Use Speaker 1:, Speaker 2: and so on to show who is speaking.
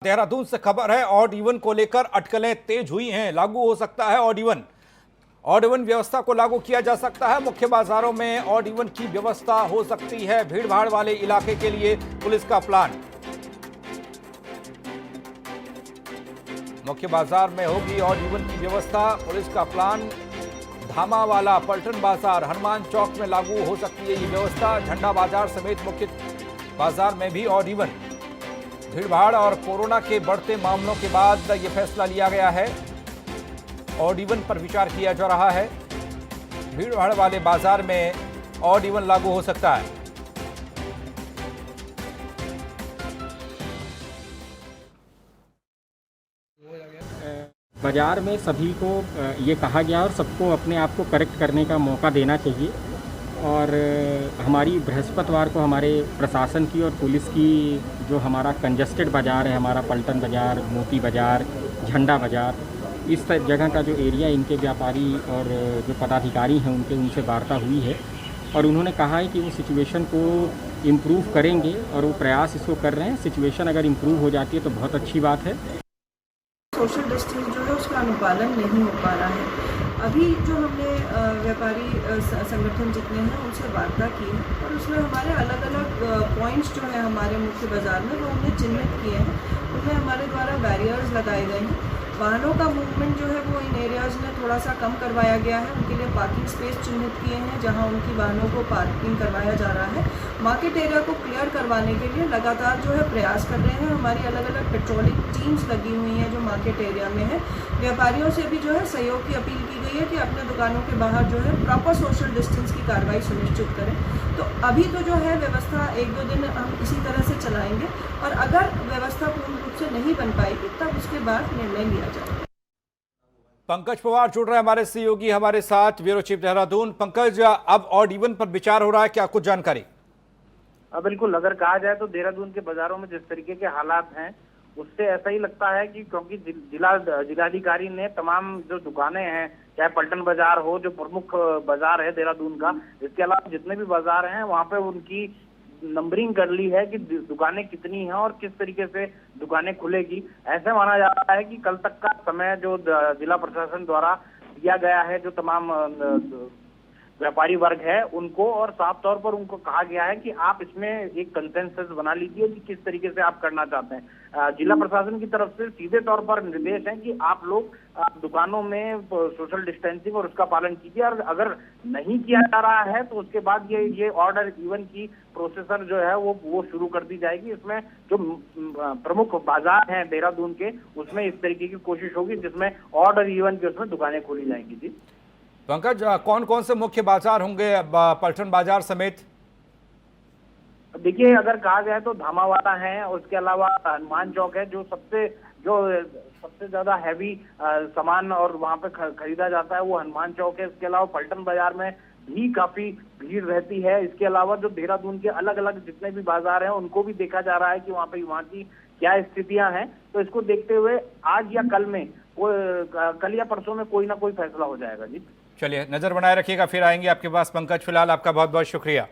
Speaker 1: देहरादून से खबर है, ऑड इवन को लेकर अटकलें तेज हुई हैं। लागू हो सकता है ऑड इवन व्यवस्था को लागू किया जा सकता है। मुख्य बाजारों में ऑड इवन की व्यवस्था हो सकती है। भीड़ भाड़ वाले इलाके के लिए पुलिस का प्लान। मुख्य बाजार में होगी ऑड इवन की व्यवस्था, पुलिस का प्लान। धामावाला, पलटन बाजार, हनुमान चौक में लागू हो सकती है ये व्यवस्था। झंडा बाजार समेत मुख्य बाजार में भी ऑड इवन। भीड़भाड़ और कोरोना के बढ़ते मामलों के बाद यह फैसला लिया गया है। ऑड इवन पर विचार किया जा रहा है। भीड़भाड़ वाले बाजार में ऑड इवन लागू हो सकता है।
Speaker 2: बाजार में सभी को ये कहा गया और सबको अपने आप को करेक्ट करने का मौका देना चाहिए। और हमारी बृहस्पतिवार को हमारे प्रशासन की और पुलिस की जो हमारा कंजस्टेड बाज़ार है, हमारा पलटन बाज़ार, मोती बाज़ार, झंडा बाज़ार, इस जगह का जो एरिया इनके व्यापारी और जो पदाधिकारी हैं उनसे वार्ता हुई है और उन्होंने कहा है कि वो सिचुएशन को इम्प्रूव करेंगे और वो प्रयास इसको कर रहे हैं। सिचुएशन अगर इम्प्रूव हो जाती है तो बहुत अच्छी बात है।
Speaker 3: सोशल डिस्टेंस जो है उसका अनुपालन नहीं हो पा रहा है। अभी जो हमने व्यापारी संगठन जितने हैं उनसे वार्ता की है और उसमें हमारे अलग अलग पॉइंट्स जो है हमारे मुख्य बाज़ार में वो हमने चिन्हित किए हैं। उनमें हमारे द्वारा बैरियर्स लगाए गए हैं। वाहनों का मूवमेंट जो है वो इन एरियाज़ में थोड़ा सा कम करवाया गया है। उनके लिए पार्किंग स्पेस चिन्हित किए हैं जहां उनकी वाहनों को पार्किंग करवाया जा रहा है। मार्केट एरिया को क्लियर करवाने के लिए लगातार जो है प्रयास कर रहे हैं। हमारी अलग अलग पेट्रोलिंग टीम्स लगी हुई हैं जो मार्केट एरिया में है। व्यापारियों से भी जो है सहयोग की अपील की गई है कि अपने दुकानों के बाहर जो है प्रॉपर सोशल डिस्टेंस की कार्रवाई सुनिश्चित करें। तो अभी तो जो है व्यवस्था 1-2 दिन हम इसी तरह से चलाएंगे और अगर व्यवस्था पूर्ण रूप से नहीं बन पाएगी तब उसके बाद निर्णय लिया जाएगा।
Speaker 1: पंकज पवार जुड़ रहे हैं हमारे सहयोगी हमारे साथ, ब्यूरो चीफ देहरादून। पंकज, अब ऑड इवन पर विचार हो रहा है, क्या कुछ जानकारी?
Speaker 4: बिल्कुल, अगर कहा जाए तो देहरादून के बाजारों में जिस तरीके के हालात हैं उससे ऐसा ही लगता है कि क्योंकि जिलाधिकारी ने तमाम जो दुकानें हैं, चाहे पलटन बाजार हो जो प्रमुख बाजार है देहरादून का, इसके अलावा जितने भी बाजार हैं वहां पे उनकी नंबरिंग कर ली है कि दुकानें कितनी हैं और किस तरीके से दुकानें खुलेगी। ऐसे माना जा रहा है कि कल तक का समय जो जिला प्रशासन द्वारा दिया गया है जो तमाम व्यापारी वर्ग है उनको, और साफ तौर पर उनको कहा गया है कि आप इसमें एक कंसेंसस बना लीजिए कि किस तरीके से आप करना चाहते हैं। जिला प्रशासन की तरफ से सीधे तौर पर निर्देश है कि आप लोग दुकानों में सोशल डिस्टेंसिंग और उसका पालन कीजिए, और अगर नहीं किया जा रहा है तो उसके बाद ये ऑर्डर इवन की प्रोसेसर जो है वो शुरू कर दी जाएगी। इसमें जो प्रमुख बाजार हैं देहरादून के उसमें इस तरीके की कोशिश होगी जिसमें ऑर्डर इवन की उसमें दुकानें खोली जाएंगी। जी
Speaker 1: पंकज, कौन कौन से मुख्य बाजार होंगे पलटन बाजार समेत?
Speaker 4: देखिए, अगर कहा जाए तो धामावाला है, उसके अलावा हनुमान चौक है जो सबसे ज्यादा हैवी सामान और वहां पे खरीदा जाता है वो हनुमान चौक है। इसके अलावा पलटन बाजार में भी काफी भीड़ रहती है। इसके अलावा जो देहरादून के अलग अलग जितने भी बाजार हैं उनको भी देखा जा रहा है कि वहाँ की क्या स्थितियां हैं। तो इसको देखते हुए आज या कल या परसों में कोई ना कोई फैसला हो जाएगा। जी
Speaker 1: चलिए, नजर बनाए रखिएगा, फिर आएंगे आपके पास। पंकज, फिलहाल आपका बहुत बहुत शुक्रिया।